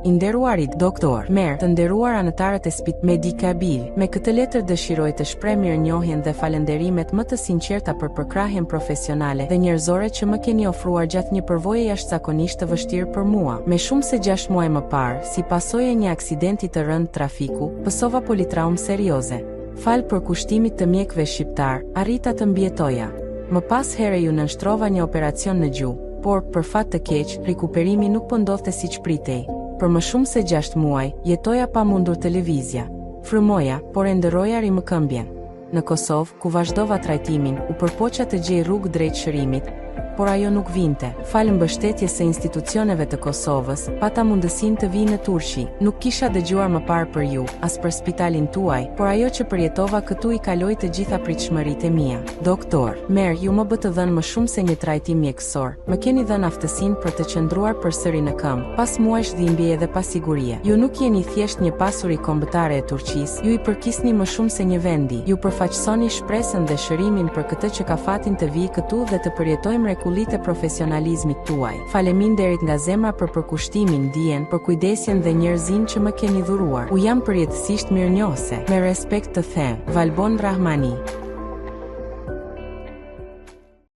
I nderuarit doktor, merr, të nderuar anëtarët e Spit Medikabil, me këtë letër dëshiroj të shpreh mirënjohjen dhe falënderimet më të sinqerta për përkrahjen profesionale dhe njerëzore që më keni ofruar gjatë një përvoje jashtëzakonisht të vështirë për mua. Me shumë se 6 muaj më parë, si pasojë e një aksidenti të rënd trafiku, pësova politraum serioze. Fal për kushtimit të mjekëve shqiptar, arrita të mbietoja. Më pas here ju nënshtrova një operacion në gjuhë, por për fat të keq, rikuperimi nuk po ndodhte siç pritej. Për më shumë se 6 muaj, jetoja pa mundur televizja. Frymoja, por e ndërroja rimëkëmbjen. Në Kosovë, ku vazhdova trajtimin, u përpoqa të gjej rrugë drejt shërimit, por ajo nuk vinte. Falë mbështetjes së institucioneve të Kosovës, pata mundësinë të vij në Turqi. Nuk kisha dëgjuar më parë për ju, as për spitalin tuaj, por ajo që përjetova këtu i kaloi të gjitha pritshmëritë e mia. Doktor, merr, ju më bë të dhënë më shumë se një trajtim mjekësor. Më keni dhënë aftësinë për të qëndruar përsëri në këmbë, pas muajsh dhimbje dhe pasigurie. Ju nuk jeni thjesht një pasuri kombëtare e Turqisë, ju i përkisni më shumë se një vendi. Ju përfaqësoni shpresën dhe shërimin për këtë që ka fatin të vijë këtu dhe të përjetojmë mrekullitë e profesionalizmit tuaj. Faleminderit nga zemra për përkushtimin, dijen, për kujdesjen dhe njerëzin që më keni dhuruar. U jam përjetësisht mirënjohëse. Me respekt të them, Valbon Rahmani.